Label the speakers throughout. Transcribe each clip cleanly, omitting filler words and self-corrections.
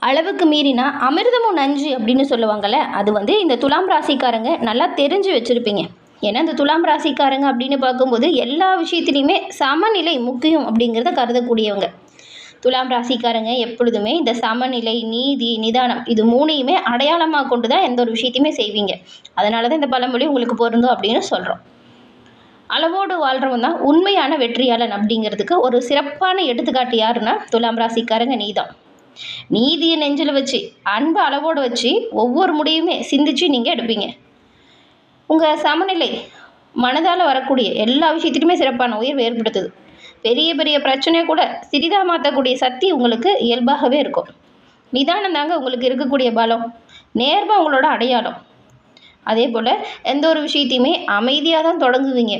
Speaker 1: அளவுக்கு மீறினா அமிர்தமும் நஞ்சு அப்படின்னு சொல்லுவாங்கள்ல, அது வந்து இந்த துலாம் ராசிக்காரங்க நல்லா தெரிஞ்சு வச்சுருப்பீங்க. ஏன்னா இந்த துலாம் ராசிக்காரங்க அப்படின்னு பார்க்கும்போது எல்லா விஷயத்துலையுமே சமநிலை முக்கியம் அப்படிங்கிறத கருதக்கூடியவங்க. துலாம் ராசிக்காரங்க எப்பொழுதுமே இந்த சமநிலை, நீதி, நிதானம் இது 3யுமே அடையாளமாக கொண்டு தான் எந்த ஒரு விஷயத்தையுமே செய்வீங்க. அதனால தான் இந்த பழமொழி உங்களுக்கு பொருந்தும் அப்படின்னு சொல்கிறோம். அளவோடு வாழ்றவன் தான் உண்மையான வெற்றியாளன் அப்படிங்கிறதுக்கு ஒரு சிறப்பான எடுத்துக்காட்டு யாருன்னா துலாம் ராசிக்காரங்க நீதான். நீதியை நெஞ்சில் வச்சு அன்பு அளவோடு வச்சு ஒவ்வொரு முடிவுமே சிந்திச்சு நீங்கள் எடுப்பீங்க. உங்கள் சமநிலை மனதால் வரக்கூடிய எல்லா விஷயத்துலையுமே சிறப்பான உயர்வு ஏற்படுத்துது. பெரிய பெரிய பிரச்சனையை கூட சிறிதாக மாற்றக்கூடிய சக்தி உங்களுக்கு இயல்பாகவே இருக்கும். நிதானம் தாங்க உங்களுக்கு இருக்கக்கூடிய பலம், நேர்மை உங்களோட அடையாளம். அதே போல் எந்த ஒரு விஷயத்தையுமே அமைதியாக தான் தொடங்குவீங்க,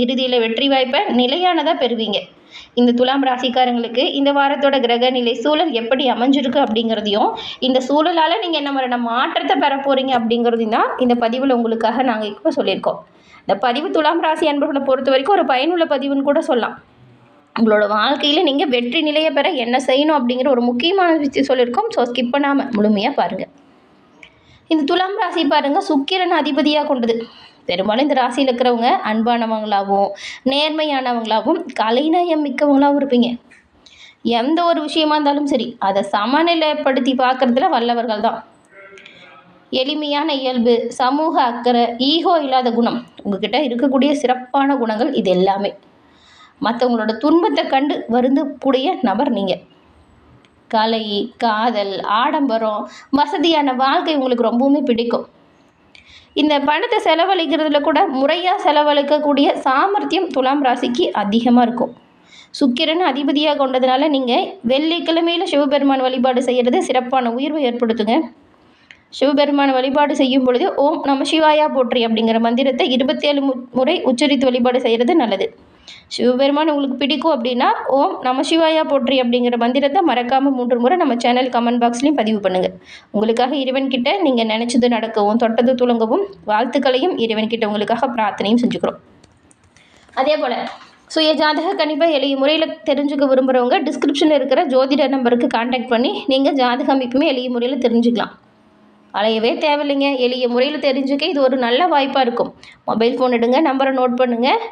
Speaker 1: இறுதியில் வெற்றி வாய்ப்பை நிலையானதாக பெறுவீங்க. இந்த துலாம் ராசிக்காரங்களுக்கு இந்த வாரத்தோட கிரக நிலை சூழல் எப்படி அமைஞ்சிருக்கு அப்படிங்கிறதையும், இந்த சூழலால் நீங்கள் என்ன மாதிரியான மாற்றத்தை பெற போகிறீங்க அப்படிங்கிறதையும் தான் இந்த பதிவில் உங்களுக்காக நாங்கள் இப்போ சொல்லியிருக்கோம். இந்த பதிவு துலாம் ராசி அன்பர்களை பொறுத்த வரைக்கும் ஒரு பயனுள்ள பதிவுன்னு கூட சொல்லலாம். உங்களோட வாழ்க்கையில் நீங்கள் வெற்றி நிலையை பெற என்ன செய்யணும் அப்படிங்கிற ஒரு முக்கியமான விஷயம் சொல்லியிருக்கோம். ஸோ ஸ்கிப் பண்ணாமல் முழுமையாக பாருங்கள். இந்த துலாம் ராசி பாருங்கள், சுக்கிரன் அதிபதியாக கொண்டது. பெரும்பாலும் இந்த ராசியில் இருக்கிறவங்க அன்பானவங்களாகவும் நேர்மையானவங்களாகவும் கலைநயம் மிக்கவங்களாகவும் இருப்பீங்க. எந்த ஒரு விஷயமா இருந்தாலும் சரி அதை சமநிலைப்படுத்தி பார்க்குறதுல வல்லவர்கள் தான். எளிமையான இயல்பு, சமூக அக்கறை, ஈகோ இல்லாத குணம் உங்ககிட்ட இருக்கக்கூடிய சிறப்பான குணங்கள் இது எல்லாமே. மற்றவங்களோட துன்பத்தை கண்டு வருந்தக்கூடிய நபர் நீங்கள். கலை, காதல், ஆடம்பரம், வசதியான வாழ்க்கை உங்களுக்கு ரொம்பவுமே பிடிக்கும். இந்த பணத்தை செலவழிக்கிறதுல கூட முறையாக செலவழிக்கக்கூடிய சாமர்த்தியம் துலாம் ராசிக்கு அதிகமாக இருக்கும். சுக்கிரன் அதிபதியாக கொண்டதுனால நீங்கள் வெள்ளிக்கிழமையில் சிவபெருமான் வழிபாடு செய்கிறது சிறப்பான உயர்வை ஏற்படுத்துங்க. சிவபெருமான வழிபாடு செய்யும் பொழுது ஓம் நம சிவாயா போற்றி அப்படிங்கிற மந்திரத்தை 27 முறை உச்சரித்து வழிபாடு செய்கிறது நல்லது. சிவபெருமான் உங்களுக்கு பிடிக்கும் அப்படின்னா ஓம் நம சிவாயா போற்றி அப்படிங்கிற மந்திரத்தை மறக்காமல் 3 முறை நம்ம சேனல் கமெண்ட் பாக்ஸ்லையும் பதிவு பண்ணுங்கள். உங்களுக்காக இறைவன்கிட்ட நீங்கள் நினச்சது நடக்கவும் தொட்டது துளங்கவும் வாழ்த்துக்களையும் இறைவன்கிட்ட உங்களுக்காக பிரார்த்தனையும் செஞ்சுக்கிறோம். அதே போல் சுய ஜாதக கணிப்பை எளிய முறையில் தெரிஞ்சுக்க விரும்புகிறவங்க டிஸ்கிரிப்ஷனில் இருக்கிற ஜோதிடர் நம்பருக்கு கான்டாக்ட் பண்ணி நீங்கள் ஜாதக அமைப்புமே எளிய முறையில் தெரிஞ்சுக்கலாம். அலையவே தேவையில்லைங்க, எளிய முறையில் தெரிஞ்சுக்க இது ஒரு நல்ல வாய்ப்பாக இருக்கும். மொபைல் ஃபோன் எடுங்க, நம்பரை நோட் பண்ணுங்கள்,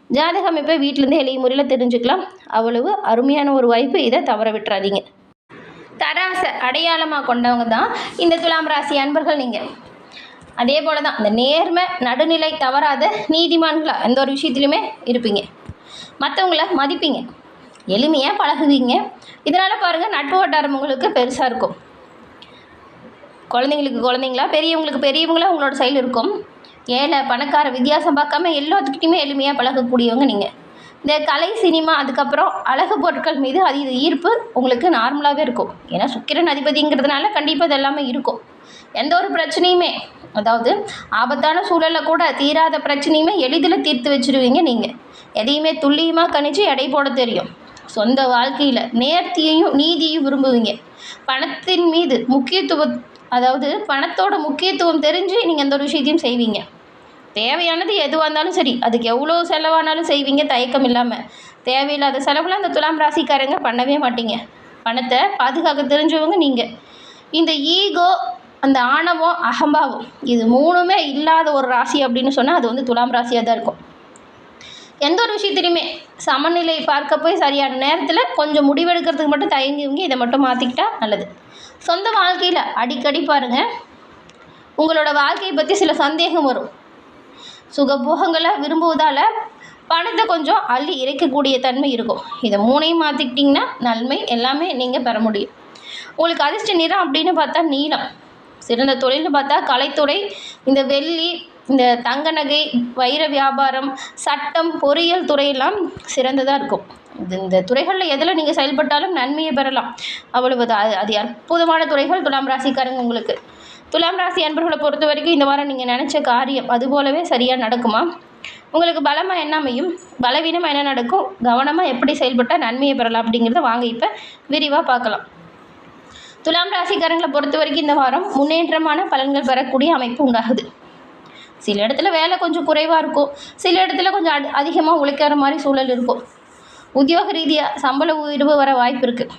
Speaker 1: ஜாதக அமைப்பை வீட்டிலேருந்து எளிய முறையில் தெரிஞ்சுக்கலாம். அவ்வளவு அருமையான ஒரு வாய்ப்பு, இதை தவற விட்டுறாதீங்க. தராசை அடையாளமாக கொண்டவங்க தான் இந்த துலாம் ராசி அன்பர்கள் நீங்கள். அதே போல் தான் இந்த நேர்மை நடுநிலை தவறாத நீதிமான்களாக எந்த ஒரு விஷயத்துலையுமே இருப்பீங்க. மற்றவங்கள மதிப்பீங்க, எளிமையாக பழகுவீங்க. இதனால் பாருங்கள் நட்பு வட்டாரம் உங்களுக்கு பெருசாக இருக்கும். குழந்தைங்களுக்கு குழந்தைங்களா, பெரியவங்களுக்கு பெரியவங்களா உங்களோட சைடில் இருக்கும். ஏழை பணக்கார வித்தியாசம் பார்க்காம எல்லாத்துக்கிட்டையுமே எளிமையாக பழகக்கூடியவங்க நீங்கள். இந்த கலை, சினிமா, அதுக்கப்புறம் அழகு பொருட்கள் மீது அதீத ஈர்ப்பு உங்களுக்கு நார்மலாகவே இருக்கும். ஏன்னா சுக்கிரன் அதிபதிங்கிறதுனால கண்டிப்பாக இது எல்லாமே இருக்கும். எந்த ஒரு பிரச்சனையுமே, அதாவது ஆபத்தான சூழலில் கூட தீராத பிரச்சனையுமே எளிதில் தீர்த்து வச்சுருவீங்க நீங்கள். எதையுமே துல்லியமாக கணிச்சு எடை போட தெரியும். சொந்த வாழ்க்கையில் நேர்த்தியையும் நீதியையும் விரும்புவீங்க. பணத்தின் மீது முக்கியத்துவம், அதாவது பணத்தோட முக்கியத்துவம் தெரிஞ்சு நீங்கள் எந்த ஒரு விஷயத்தையும் செய்வீங்க. தேவையானது எதுவாக இருந்தாலும் சரி, அதுக்கு எவ்வளோ செலவானாலும் செய்வீங்க தயக்கம் இல்லாமல். தேவையில்லாத செலவுலாம் இந்த துலாம் ராசிக்காரங்க பண்ணவே மாட்டீங்க. பணத்தை பாதுகாக்க தெரிஞ்சவங்க நீங்கள். இந்த ஈகோ, அந்த ஆணவம், அகம்பாவம் இது 3மே இல்லாத ஒரு ராசி அப்படின்னு சொன்னால் அது வந்து துலாம் ராசியாக தான் இருக்கும். எந்த ஒரு விஷயத்துலையுமே சமநிலை பார்க்க போய் சரியான நேரத்தில் கொஞ்சம் முடிவெடுக்கிறதுக்கு மட்டும் தயங்குவீங்க. இதை மட்டும் மாற்றிக்கிட்டா நல்லது. சொந்த வாழ்க்கையில் அடிக்கடி பாருங்கள், உங்களோட வாழ்க்கையை பற்றி சில சந்தேகம் வரும். சுகபோகங்களை விரும்புவதால் பணத்தை கொஞ்சம் அள்ளி இறைக்கக்கூடிய தன்மை இருக்கும். இதை 3ஐயும் மாற்றிக்கிட்டிங்கன்னா நன்மை எல்லாமே நீங்கள் பெற முடியும். உங்களுக்கு அதிர்ஷ்ட நிறம் அப்படின்னு பார்த்தா நீலம். சிறந்த தொழில்னு பார்த்தா கலைத்துறை, இந்த வெள்ளி, இந்த தங்க நகை, வைர வியாபாரம், சட்டம், பொறியியல் துறையெல்லாம் சிறந்ததாக இருக்கும். இந்த துறைகளில் எதில் நீங்கள் செயல்பட்டாலும் நன்மையை பெறலாம். அவ்வளவு அது அற்புதமான துறைகள் துலாம் ராசிக்காரங்க உங்களுக்கு. துலாம் ராசி அன்பர்களை பொறுத்த வரைக்கும் இந்த வாரம் நீங்கள் நினச்ச காரியம் அதுபோலவே சரியாக நடக்குமா? உங்களுக்கு பலமாக என்ன அமையும், பலவீனமாக என்ன நடக்கும், கவனமாக எப்படி செயல்பட்டால் நன்மையை பெறலாம் அப்படிங்கிறத வாங்க இப்போ விரிவாக பார்க்கலாம். துலாம் ராசிக்காரங்களை பொறுத்த வரைக்கும் இந்த வாரம் முன்னேற்றமான பலன்கள் பெறக்கூடிய அமைப்பு உண்டாகுது. சில இடத்துல வேலை கொஞ்சம் குறைவாக இருக்கும், சில இடத்துல கொஞ்சம் அதிகமாக உழைக்கிற மாதிரி சூழல் இருக்கும். உத்தியோக ரீதியாக சம்பள உயர்வு வர வாய்ப்பு இருக்குது.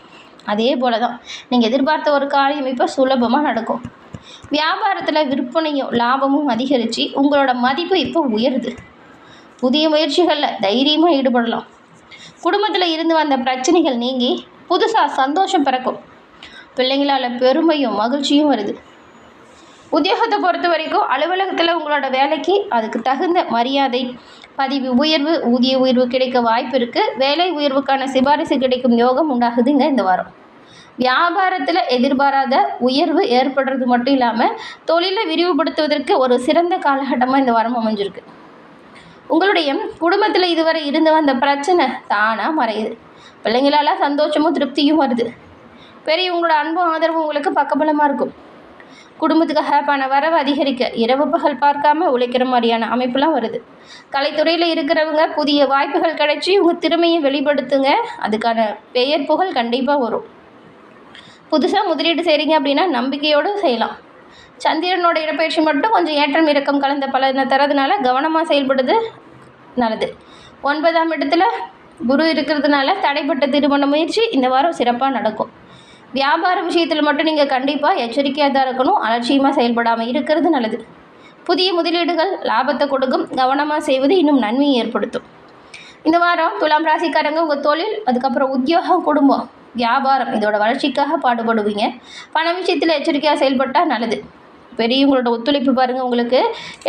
Speaker 1: அதே போல தான் நீங்கள் எதிர்பார்த்த ஒரு காரியம் இப்போ சுலபமாக நடக்கும். வியாபாரத்தில் விற்பனையும் லாபமும் அதிகரித்து உங்களோட மதிப்பு இப்போ உயருது. புதிய முயற்சிகளில் தைரியமாக ஈடுபடலாம். குடும்பத்தில் இருந்து வந்த பிரச்சனைகள் நீங்கி புதுசாக சந்தோஷம் பிறக்கும். பிள்ளைங்களால் பெருமையும் மகிழ்ச்சியும் வருது. உத்தியோகத்தை பொறுத்த வரைக்கும் அலுவலகத்தில் உங்களோட வேலைக்கு அதுக்கு தகுந்த மரியாதை, பதவி உயர்வு, ஊதிய உயர்வு கிடைக்க வாய்ப்பு இருக்குது. வேலை உயர்வுக்கான சிபாரிசு கிடைக்கும் யோகம் உண்டாகுதுங்க இந்த வாரம். வியாபாரத்தில் எதிர்பாராத உயர்வு ஏற்படுறது மட்டும் இல்லாமல் தொழிலை விரிவுபடுத்துவதற்கு ஒரு சிறந்த காலகட்டமாக இந்த வாரம் அமைஞ்சிருக்கு. உங்களுடைய குடும்பத்தில் இதுவரை இருந்து வந்த பிரச்சனை தானாக மறையுது. பிள்ளைங்களால் சந்தோஷமும் திருப்தியும் வருது. பெரியவங்களோட அன்பும் ஆதரவும் உங்களுக்கு பக்கபலமாக இருக்கும். குடும்பத்துக்காக பண வரவு அதிகரிக்க இரவு பகல் பார்க்காம உழைக்கிற மாதிரியான அமைப்புலாம் வருது. கலைத்துறையில் இருக்கிறவங்க புதிய வாய்ப்புகள் கிடைச்சி உங்கள் திறமையை வெளிப்படுத்துங்க. அதுக்கான பெயர் புகழ் கண்டிப்பாக வரும். புதுசாக முதலீடு செய்கிறீங்க அப்படின்னா நம்பிக்கையோடு செய்யலாம். சந்திரனோட இடப்பெயர்ச்சி மட்டும் கொஞ்சம் ஏற்றம் இறக்கம் கலந்த பலனை தரதுனால கவனமாக செயல்படுறது நல்லது. 9ஆம் இடத்துல குரு இருக்கிறதுனால தடைப்பட்ட திருமண முயற்சி இந்த வாரம் சிறப்பாக நடக்கும். வியாபார விஷயத்தில் மட்டும் நீங்கள் கண்டிப்பாக எச்சரிக்கையாக தான் இருக்கணும். அலட்சியமாக செயல்படாமல் இருக்கிறது நல்லது. புதிய முதலீடுகள் லாபத்தை கொடுக்கும். கவனமாக செய்வது இன்னும் நன்மையை ஏற்படுத்தும். இந்த வாரம் துலாம் ராசிக்காரங்க உங்கள் தொழில், அதுக்கப்புறம் உத்தியோகம், குடும்பம், வியாபாரம் இதோட வளர்ச்சிக்காக பாடுபடுவீங்க. பண விஷயத்தில் எச்சரிக்கையாக செயல்பட்டால் நல்லது. பெரியவங்களோட ஒத்துழைப்பு பாருங்கள், உங்களுக்கு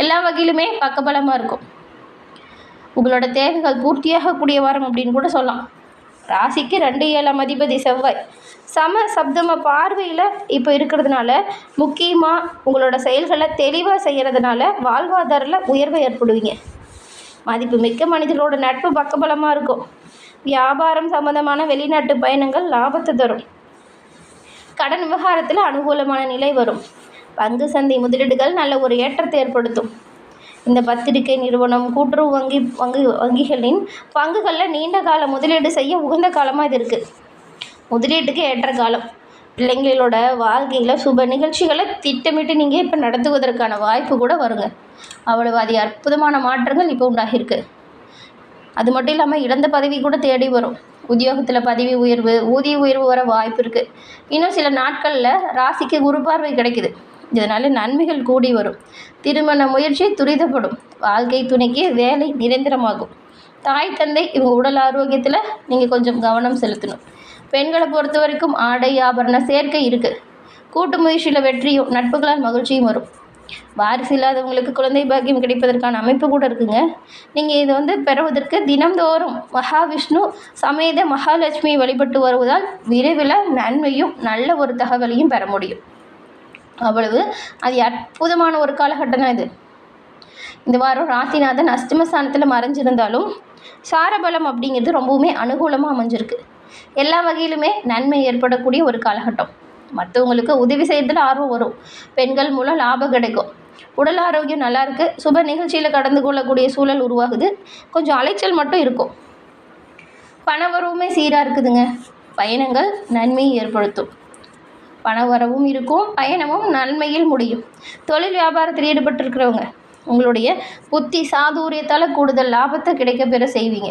Speaker 1: எல்லா வகையிலுமே பக்கபலமாக இருக்கும். உங்களோட தேவைகள் பூர்த்தியாகக்கூடிய வாரம் அப்படின்னு கூட சொல்லலாம். ராசிக்கு 2-7 அதிபதி செவ்வாய் சம சப்தம பார்வையில் இப்போ இருக்கிறதுனால முக்கியமாக உங்களோட செயல்களை தெளிவாக செய்கிறதுனால வாழ்வாதாரத்தில் உயர்வை ஏற்படுவீங்க. மதிப்பு மிக்க மனிதர்களோட நட்பு பக்கபலமாக இருக்கும். வியாபாரம் சம்பந்தமான வெளிநாட்டு பயணங்கள் லாபத்தை தரும். கடன் விவகாரத்தில் அனுகூலமான நிலை வரும். பங்கு சந்தை முதலீடுகள் நல்ல ஒரு ஏற்றத்தை ஏற்படுத்தும். இந்த பத்திரிகை நிறுவனம், கூட்டுறவு வங்கிகளின் பங்குகளில் நீண்ட கால முதலீடு செய்ய உகந்த காலமாக இது இருக்குது. முதலீட்டுக்கு ஏற்ற காலம். பிள்ளைங்களோட வாழ்க்கையில் சுப நிகழ்ச்சிகளை திட்டமிட்டு நீங்கள் இப்போ நடத்துவதற்கான வாய்ப்பு கூட வருங்க. அவ்வளவு அற்புதமான மாற்றங்கள் இப்போ உண்டாகிருக்கு. அது மட்டும் இல்லாமல் இழந்த பதவி கூட தேடி வரும். உத்தியோகத்தில் பதவி உயர்வு, ஊதிய உயர்வு வர வாய்ப்பு இருக்குது. இன்னும் சில நாட்களில் ராசிக்கு குரு பார்வை கிடைக்குது. இதனால் நன்மைகள் கூடி வரும். திருமண முயற்சி துரிதப்படும். வாழ்க்கை துணைக்கு வேலை நிரந்தரமாகும். தாய் தந்தை இவங்க உடல் ஆரோக்கியத்தில் நீங்கள் கொஞ்சம் கவனம் செலுத்தணும். பெண்களை பொறுத்த வரைக்கும் ஆடை ஆபரண சேர்க்கை இருக்குது. கூட்டு முயற்சியில் வெற்றியும் நட்புகளால் மகிழ்ச்சியும் வரும். வாரிசு இல்லாதவங்களுக்கு குழந்தை பாக்கியம் கிடைப்பதற்கான அமைப்பு கூட இருக்குங்க. நீங்கள் இதை பெறுவதற்கு தினம்தோறும் மகாவிஷ்ணு சமேத மகாலட்சுமி வழிபட்டு வருவதால் விரைவில் நன்மையும் நல்ல ஒரு தகவலையும் பெற முடியும். அவ்வளவு அது அற்புதமான ஒரு காலகட்டம் தான் இது. இந்த வாரம் ராசிநாதன் அஷ்டமஸ்தானத்தில் மறைஞ்சிருந்தாலும் சாரபலம் அப்படிங்கிறது ரொம்பவுமே அனுகூலமாக அமைஞ்சிருக்கு. எல்லா வகையிலுமே நன்மை ஏற்படக்கூடிய ஒரு காலகட்டம். மற்றவங்களுக்கு உதவி செய்யறதுல ஆர்வம் வரும். பெண்கள் மூலம் லாபம் கிடைக்கும். உடல் ஆரோக்கியம் நல்லா இருக்குது. சுப நிகழ்ச்சியில் கடந்து கொள்ளக்கூடிய சூழல் உருவாகுது. கொஞ்சம் அலைச்சல் மட்டும் இருக்கும். பண வரவுமே சீராக இருக்குதுங்க. பயணங்கள் நன்மையை ஏற்படுத்தும். பண வரவும் இருக்கும், பயணமும் நன்மையில் முடியும். தொழில் வியாபாரத்தில் ஈடுபட்டிருக்கிறவங்க உங்களுடைய புத்தி சாதுரியத்தால் கூடுதல் லாபத்தை கிடைக்க பெற செய்வீங்க.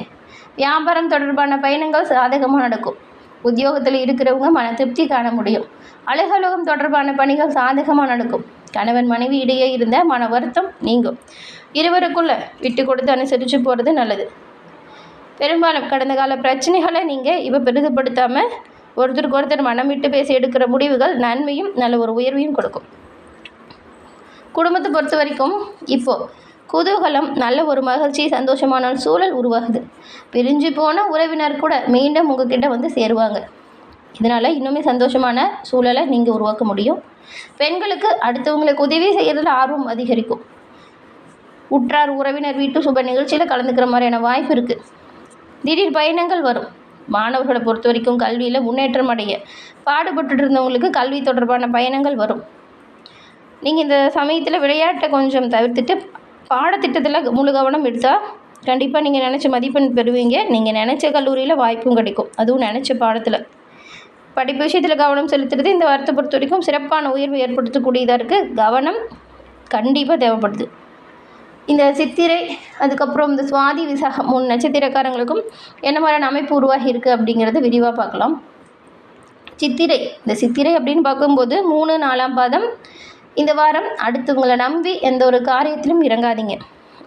Speaker 1: வியாபாரம் தொடர்பான பயணங்கள் சாதகமாக நடக்கும். உத்தியோகத்தில் இருக்கிறவங்க மன திருப்தி காண முடியும். அலுவலகம் தொடர்பான பணிகள் சாதகமாக நடக்கும். கணவன் மனைவி இடையே இருந்த மன வருத்தம் நீங்கும். இருவருக்குள்ள விட்டு கொடுத்து அனுசரித்து போகிறது நல்லது. பெரும்பாலும் கடந்த கால பிரச்சனைகளை நீங்கள் இப்போ பெரிதுபடுத்தாமல் ஒருத்தருக்கு ஒருத்தர் மனம் விட்டு பேசி எடுக்கிற முடிவுகள் நன்மையும் நல்ல ஒரு உயர்வையும் கொடுக்கும். குடும்பத்தை பொறுத்த வரைக்கும் இப்போது குதூகலம், நல்ல ஒரு மகிழ்ச்சி, சந்தோஷமான சூழல் உருவாகுது. பிரிஞ்சு போன உறவினர் கூட மீண்டும் உங்ககிட்ட சேருவாங்க. இதனால் இன்னுமே சந்தோஷமான சூழலை நீங்கள் உருவாக்க முடியும். பெண்களுக்கு அடுத்தவங்களுக்கு உதவி செய்கிறதுல ஆர்வம் அதிகரிக்கும். உற்றார் உறவினர் வீட்டு சுப நிகழ்ச்சியில் கலந்துக்கிற மாதிரியான வாய்ப்பு இருக்குது. திடீர் பயணங்கள் வரும். மாணவர்களை பொறுத்த வரைக்கும் கல்வியில் முன்னேற்றம் அடைய பாடுபட்டு இருந்தவங்களுக்கு கல்வி தொடர்பான பயணங்கள் வரும். நீங்கள் இந்த சமயத்தில் விளையாட்டை கொஞ்சம் தவிர்த்துட்டு பாடத்திட்டத்தில் முழு கவனம் எடுத்தால் கண்டிப்பாக நீங்கள் நினச்ச மதிப்பெண் பெறுவீங்க. நீங்கள் நினச்ச கல்லூரியில் வாய்ப்பும் கிடைக்கும். அதுவும் நினச்ச பாடத்தில். படிப்பு விஷயத்தில் கவனம் செலுத்துறது இந்த வாரத்தை பொறுத்த வரைக்கும் சிறப்பான உயர்வு ஏற்படுத்தக்கூடியதாக இருக்குது. கவனம் கண்டிப்பாக தேவைப்படுது. இந்த சித்திரை, அதுக்கப்புறம் இந்த சுவாதி, விசாகம் 3 நட்சத்திரக்காரங்களுக்கும் என்ன மாதிரியான அமைப்பு உருவாகி இருக்குது அப்படிங்கிறது விரிவாக பார்க்கலாம். சித்திரை. இந்த சித்திரை அப்படின்னு பார்க்கும்போது 3, 4ஆம் பாதம். இந்த வாரம் அடுத்தவங்களை நம்பி எந்த ஒரு காரியத்திலும் இறங்காதீங்க.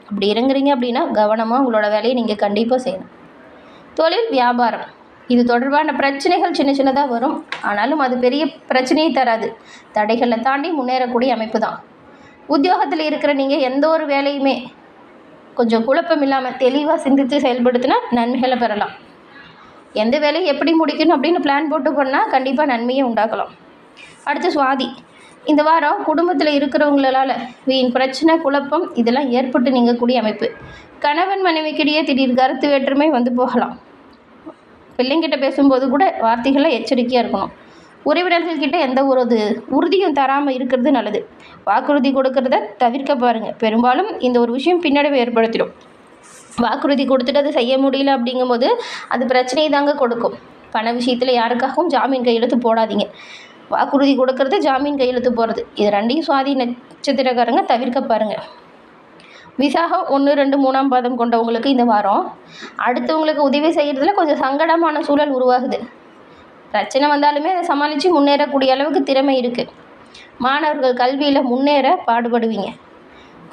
Speaker 1: அப்படி இறங்குறீங்க அப்படின்னா கவனமாக உங்களோட வேலையை நீங்கள் கண்டிப்பாக செய்யணும். தொழில், வியாபாரம் இது தொடர்பான பிரச்சனைகள் சின்ன சின்னதாக வரும். ஆனாலும் அது பெரிய பிரச்சனையை தராது. தடைகளை தாண்டி முன்னேறக்கூடிய அமைப்பு தான். உத்தியோகத்தில் இருக்கிற நீங்கள் எந்த ஒரு வேலையுமே கொஞ்சம் குழப்பம் இல்லாமல் தெளிவாக சிந்தித்து செயல்படுத்தினா நன்மைகளை பெறலாம். எந்த வேலையை எப்படி முடிக்கணும் அப்படின்னு பிளான் போட்டு பண்ணால் கண்டிப்பாக நன்மையை உண்டாக்கலாம். அடுத்து சுவாதி. இந்த வாரம் குடும்பத்தில் இருக்கிறவங்களால வீண் பிரச்சனை, குழப்பம் இதெல்லாம் ஏற்பட்டு நீங்கக்கூடிய அமைப்பு. கணவன் மனைவிக்கிடையே திடீர் கருத்து வேற்றுமை வந்து போகலாம். பிள்ளைங்கிட்ட பேசும்போது கூட வார்த்தைகளில் எச்சரிக்கையாக இருக்கணும். உறவினர்கள்கிட்ட எந்த ஒரு உறுதியும் தராமல் இருக்கிறது நல்லது. வாக்குறுதி கொடுக்கறத தவிர்க்க பாருங்கள். பெரும்பாலும் இந்த ஒரு விஷயம் பின்னடைவை ஏற்படுத்திடும். வாக்குறுதி கொடுத்துட்டு அது செய்ய முடியல அப்படிங்கும்போது அது பிரச்சனையை தாங்க கொடுக்கும். பண விஷயத்தில் யாருக்காகவும் ஜாமீன் கையெழுத்து போடாதீங்க. வாக்குறுதி கொடுக்கறது, ஜாமீன் கையெழுத்து போகிறது, இது ரெண்டையும் சுவாதி நட்சத்திரக்காரங்க தவிர்க்க பாருங்கள். விசாகம் 1, 2, 3ஆம் பாதம் கொண்டவங்களுக்கு இந்த வாரம் அடுத்தவங்களுக்கு உதவி செய்கிறதுல கொஞ்சம் சங்கடமான சூழல் உருவாகுது. பிரச்சனை வந்தாலுமே அதை சமாளித்து முன்னேறக்கூடிய அளவுக்கு திறமை இருக்குது. மாணவர்கள் கல்வியில் முன்னேற பாடுபடுவீங்க.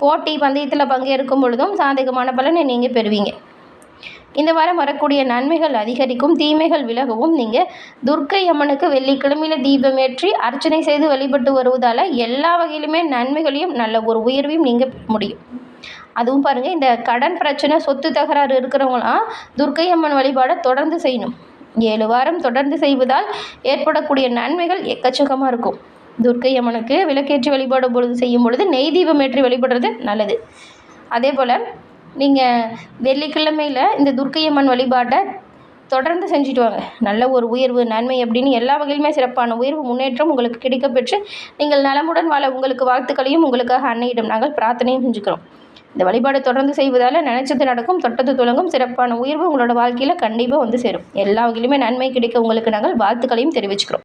Speaker 1: போட்டி பந்தயத்தில் பங்கேற்கும் பொழுதும் சாதகமான பலனை நீங்கள் பெறுவீங்க. இந்த வாரம் வரக்கூடிய நன்மைகள் அதிகரிக்கும், தீமைகள் விலகவும். நீங்கள் துர்க்கை அம்மனுக்கு வெள்ளிக்கிழமையில் தீபமேற்றி அர்ச்சனை செய்து வழிபட்டு வருவதால் எல்லா வகையிலுமே நன்மைகளையும் நல்ல ஒரு உயர்வையும் நீங்கள் முடியும். அதுவும் பாருங்கள், இந்த கடன் பிரச்சனை, சொத்து தகராறு இருக்கிறவங்களாம் துர்க்கை அம்மன் வழிபாடை தொடர்ந்து செய்யணும். 7 வாரம் தொடர்ந்து செய்வதால் ஏற்படக்கூடிய நன்மைகள் எக்கச்சக்கமாக இருக்கும். துர்க்கை அம்மனுக்கு விளக்கேற்றி வழிபாடு பொழுது செய்யும் பொழுது நெய் தீபம் ஏற்றி வழிபடுறது நல்லது. அதே போல் நீங்கள் வெள்ளிக்கிழமையில் இந்த துர்க்கை அம்மன் வழிபாட்டை தொடர்ந்து செஞ்சுட்டு வாங்க. நல்ல ஒரு உயர்வு, நன்மை அப்படின்னு எல்லா வகையிலுமே சிறப்பான உயர்வு, முன்னேற்றம் உங்களுக்கு கிடைக்கப்பெற்று நீங்கள் நலமுடன் வாழ உங்களுக்கு வாழ்த்துக்களையும் உங்களுக்காக அன்னையிடம் நாங்கள் பிரார்த்தனையும் செஞ்சுக்கிறோம். இந்த வழிபாடு தொடர்ந்து செய்வதால் நினைச்சது நடக்கும், தொட்டது துலங்கும், சிறப்பான உயர்வு உங்களோட வாழ்க்கையில் கண்டிப்பாக வந்து சேரும். எல்லா வகையிலுமே நன்மை கிடைக்க உங்களுக்கு நாங்கள் வாழ்த்துக்களையும் தெரிவிச்சுக்கிறோம்.